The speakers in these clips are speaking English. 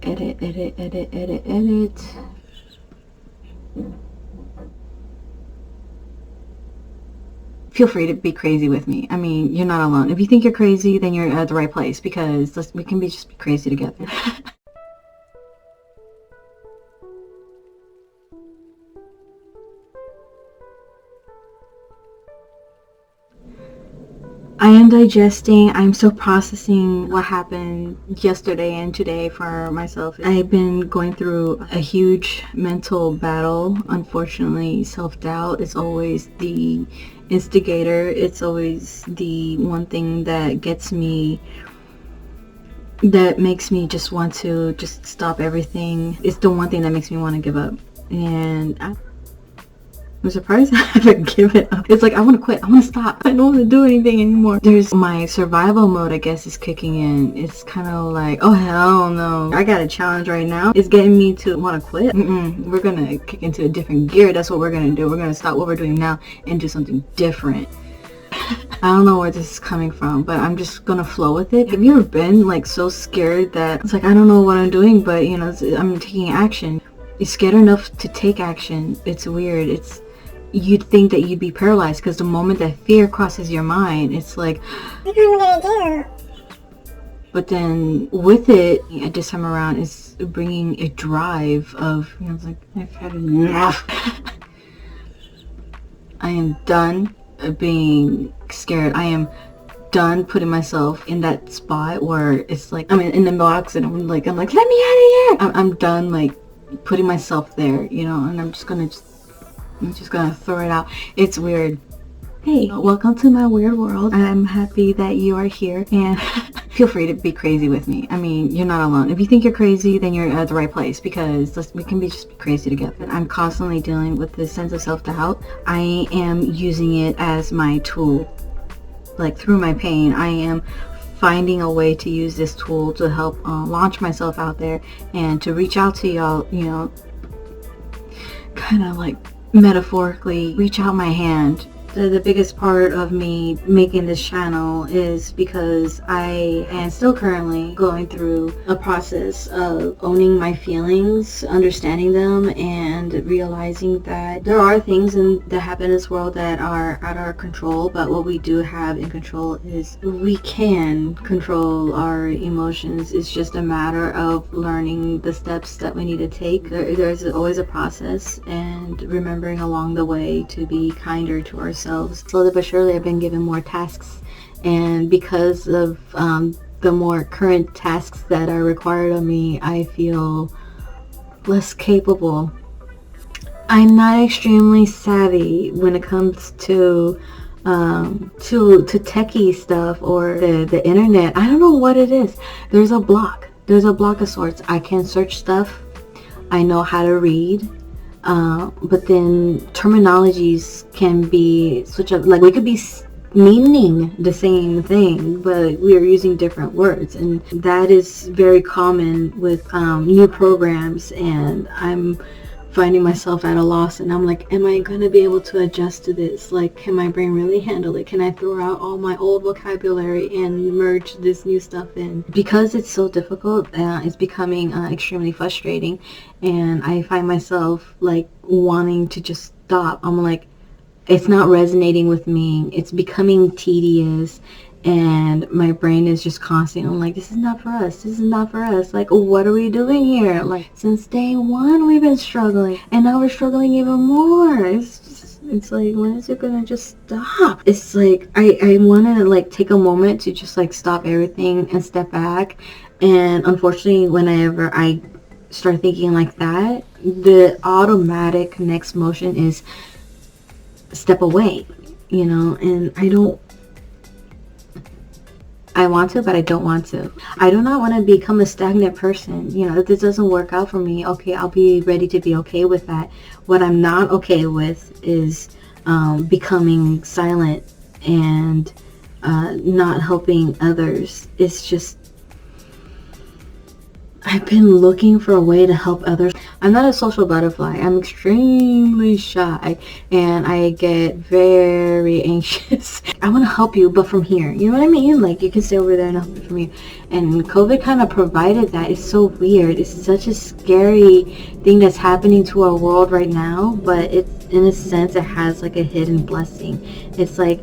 Edit. Feel free to be crazy with me. I mean, you're not alone. If you think you're crazy, then you're at the right place, because we can just be crazy together. I am digesting. I'm still processing what happened yesterday and today for myself. I've been going through a huge mental battle. Unfortunately, self-doubt is always the instigator. It's always the one thing that makes me just want to just stop everything. It's the one thing that makes me want to give up. And I'm surprised I haven't given up. It's like, I want to quit. I want to stop. I don't want to do anything anymore. There's my survival mode, I guess, is kicking in. It's kind of like, oh, hell no. I got a challenge right now. It's getting me to want to quit. We're going to kick into a different gear. That's what we're going to do. We're going to stop what we're doing now and do something different. I don't know where this is coming from, but I'm just gonna flow with it. Have you ever been like so scared that it's like, I don't know what I'm doing, but you know, I'm taking action? You're scared enough to take action. It's weird. You'd think that you'd be paralyzed, because the moment that fear crosses your mind, it's like, what am I gonna do? But then with it, this time around, is bringing a drive of, you know, it's like, I've had enough. I am done being scared. I am done putting myself in that spot where it's like I'm in the box and I'm like, let me out of here. I'm done like putting myself there, you know, and I'm just gonna throw it out. It's weird. Hey, welcome to my weird world. I'm happy that you are here, and feel free to be crazy with me. I mean, you're not alone. If you think you're crazy, then you're at the right place, because we can just be crazy together. I'm constantly dealing with this sense of self-doubt. I am using it as my tool. Like, through my pain, I am finding a way to use this tool to help launch myself out there and to reach out to y'all, you know, kind of like metaphorically reach out my hand. The biggest part of me making this channel is because I am still currently going through a process of owning my feelings, understanding them, and realizing that there are things that happen in this world that are out of our control, but what we do have in control is we can control our emotions. It's just a matter of learning the steps that we need to take. There's always a process, and remembering along the way to be kinder to ourselves. Slowly but surely, I've been given more tasks, and because of the more current tasks that are required of me, I feel less capable. I'm not extremely savvy when it comes to techie stuff or the internet. I don't know what it is. There's a block of sorts. I can search stuff. I know how to read. But then terminologies can be switch up. Like, we could be meaning the same thing, but we are using different words, and that is very common with new programs. And I'm finding myself at a loss, and I'm like, am I gonna be able to adjust to this? Like, can my brain really handle it? Can I throw out all my old vocabulary and merge this new stuff in? Because it's so difficult, it's becoming extremely frustrating, and I find myself like wanting to just stop. I'm like, it's not resonating with me. It's becoming tedious, and my brain is just constantly, I'm like, this is not for us. This is not for us. Like, what are we doing here? Like, since day one, we've been struggling, and now we're struggling even more. It's like, when is it gonna just stop? It's like, I want to like take a moment to just like stop everything and step back. And unfortunately, whenever I start thinking like that, the automatic next motion is step away, you know. And I want to, but I don't want to. I do not want to become a stagnant person. You know, if this doesn't work out for me, okay, I'll be ready to be okay with that. What I'm not okay with is becoming silent and not helping others. It's just, I've been looking for a way to help others. I'm not a social butterfly. I'm extremely shy and I get very anxious. I want to help you, but from here. You know what I mean? Like, you can stay over there and help me from here. And COVID kind of provided that. It's so weird. It's such a scary thing that's happening to our world right now, but it's, in a sense, it has like a hidden blessing. It's like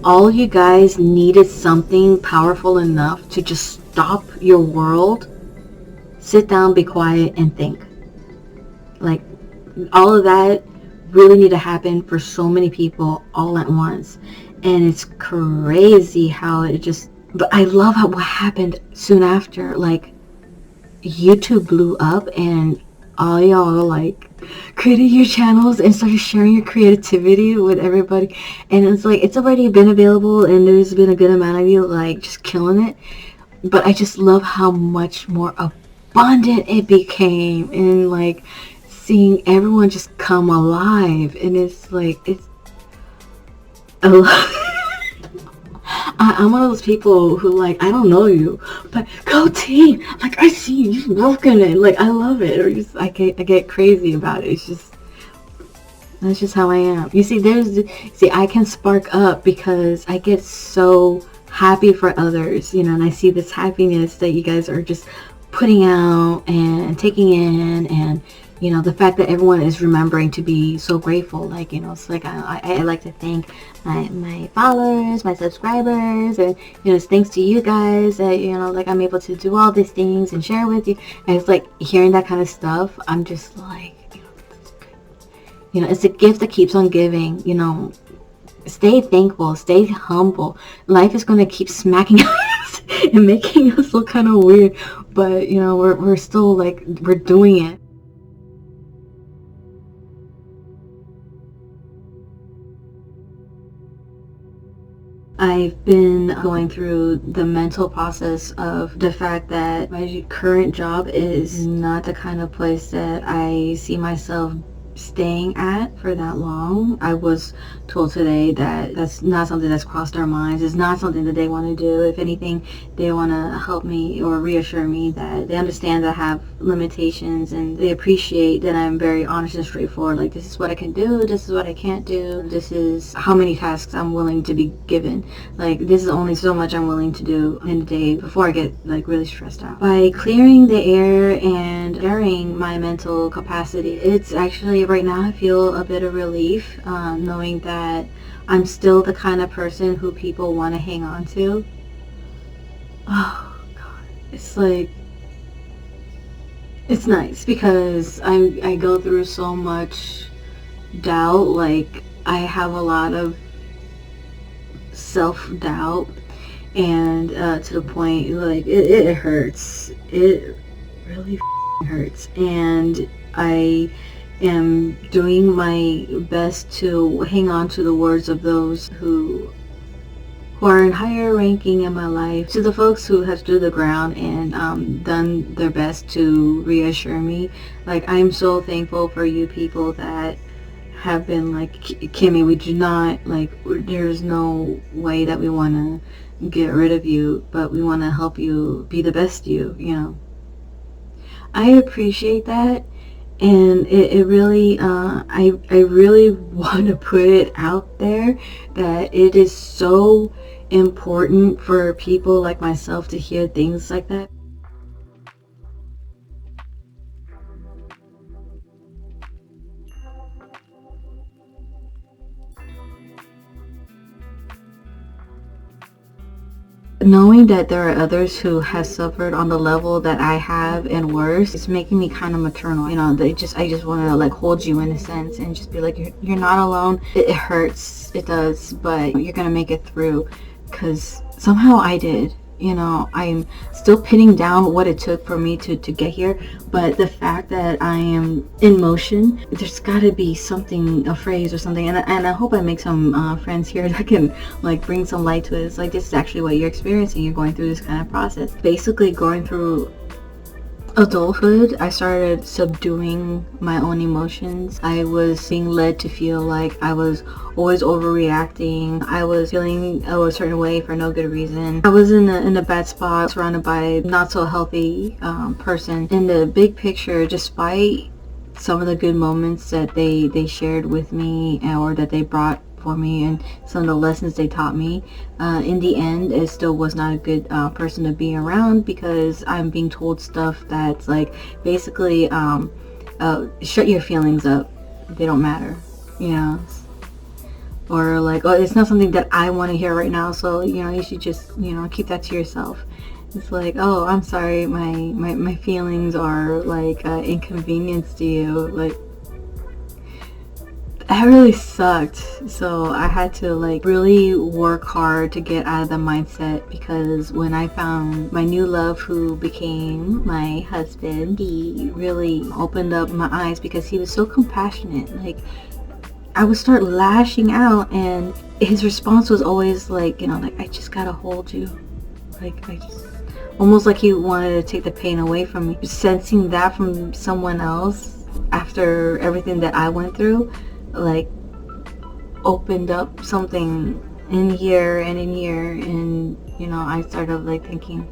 all you guys needed something powerful enough to just stop your world, sit down, be quiet, and think. Like, all of that really need to happen for so many people all at once. And it's crazy how it just, but I love how what happened soon after. Like, YouTube blew up and all y'all like created your channels and started sharing your creativity with everybody. And it's like, it's already been available and there's been a good amount of you like just killing it. But I just love how much more abundant it became, and like seeing everyone just come alive. And it's like, it's I'm one of those people who, like, I don't know you, but go team, like, I see you, you're working it, like, I love it. Or just I get crazy about it. It's just, that's just how I am. You see, I can spark up because I get so happy for others, you know, and I see this happiness that you guys are just putting out and taking in. And you know, the fact that everyone is remembering to be so grateful, like, you know, it's like I like to thank my followers, my subscribers, and you know, it's thanks to you guys that, you know, like, I'm able to do all these things and share with you. And it's like hearing that kind of stuff, I'm just like, you know, it's a gift that keeps on giving. You know, stay thankful, stay humble. Life is going to keep smacking us and making us look kind of weird, but you know, we're still like, we're doing it. I've been going through the mental process of the fact that my current job is not the kind of place that I see myself staying at for that long. I was told today that that's not something that's crossed our minds. It's not something that they want to do. If anything, they want to help me or reassure me that they understand that I have limitations, and they appreciate that I'm very honest and straightforward. Like, this is what I can do, this is what I can't do, this is how many tasks I'm willing to be given. Like, this is only so much I'm willing to do in a day before I get like really stressed out. By clearing the air and sharing my mental capacity, it's actually, right now, I feel a bit of relief, knowing that I'm still the kind of person who people want to hang on to. Oh God, it's like, it's nice because I go through so much doubt. Like, I have a lot of self-doubt, and to the point, like, it hurts. It really hurts, and I am doing my best to hang on to the words of those who are in higher ranking in my life, to the folks who have stood the ground and done their best to reassure me. Like, I'm so thankful for you people that have been like, Kimmy, we do not, like, there's no way that we want to get rid of you, but we want to help you be the best you know. I appreciate that. And it really, I really want to put it out there that it is so important for people like myself to hear things like that. Knowing that there are others who have suffered on the level that I have and worse, it's making me kind of maternal. You know, I just want to like hold you in a sense and just be like, you're not alone. It hurts, it does, but you're gonna make it through, because somehow I did. You know, I'm still pinning down what it took for me to get here, but the fact that I am in motion, there's got to be something, a phrase or something, and I hope I make some friends here that can like bring some light to it. It's like, this is actually what you're experiencing. You're going through this kind of process, basically going through adulthood, I started subduing my own emotions. I was being led to feel like I was always overreacting. I was feeling a certain way for no good reason. I was in a bad spot, surrounded by not so healthy person. In the big picture, despite some of the good moments that they shared with me, or that they brought for me, and some of the lessons they taught me, in the end it still was not a good person to be around, because I'm being told stuff that's like basically shut your feelings up, they don't matter, you know, or like, oh, it's not something that I want to hear right now, so you know, you should just, you know, keep that to yourself. It's like, oh, I'm sorry, my feelings are like inconvenience to you. Like, that really sucked. So I had to like really work hard to get out of the mindset, because when I found my new love, who became my husband, he really opened up my eyes, because he was so compassionate. Like, I would start lashing out, and his response was always like, you know, like, I just gotta hold you. Like, I just, almost like he wanted to take the pain away from me. Sensing that from someone else after everything that I went through, like, opened up something in here and in here. And, you know, I started like thinking,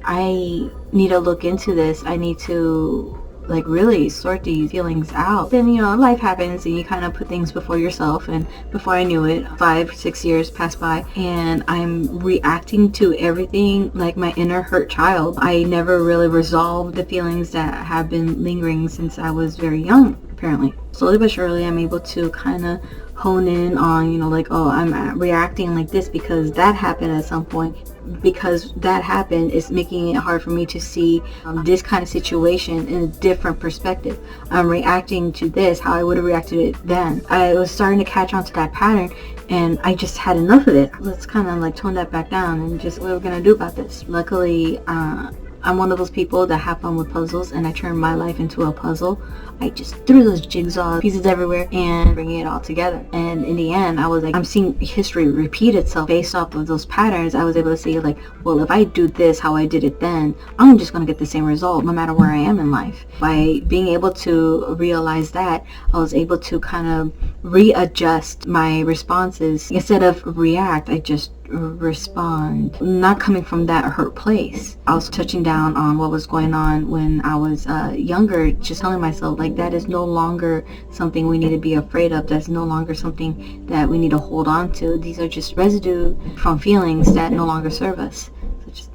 I need to look into this. I need to like really sort these feelings out. Then, you know, life happens and you kind of put things before yourself, and before I knew it, 5-6 years passed by, and I'm reacting to everything like my inner hurt child. I never really resolved the feelings that have been lingering since I was very young, apparently. Slowly but surely, I'm able to kind of hone in on, you know, like, oh, I'm reacting like this because that happened at some point. Because that happened is making it hard for me to see this kind of situation in a different perspective. I'm reacting to this how I would have reacted it then. I was starting to catch on to that pattern, and I just had enough of it. Let's kind of like tone that back down and just, what are we gonna do about this? Luckily, I'm one of those people that have fun with puzzles, and I turned my life into a puzzle. I just threw those jigsaw pieces everywhere and bringing it all together. And in the end, I was like, I'm seeing history repeat itself based off of those patterns. I was able to see like, well, if I do this how I did it then, I'm just going to get the same result no matter where I am in life. By being able to realize that, I was able to kind of readjust my responses. Instead of react, I just respond, not coming from that hurt place. I was touching down on what was going on when I was younger, just telling myself like, that is no longer something we need to be afraid of. That's no longer something that we need to hold on to. These are just residue from feelings that no longer serve us. So just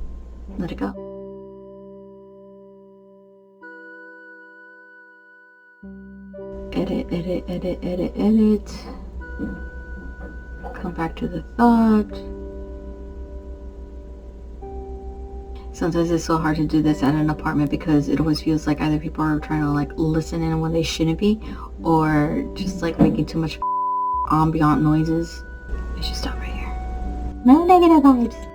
let it go. Edit, edit, edit, edit, edit. Come back to the thought. Sometimes it's so hard to do this at an apartment, because it always feels like either people are trying to like listen in when they shouldn't be, or just like making too much ambient noises. I should stop right here. No negative vibes.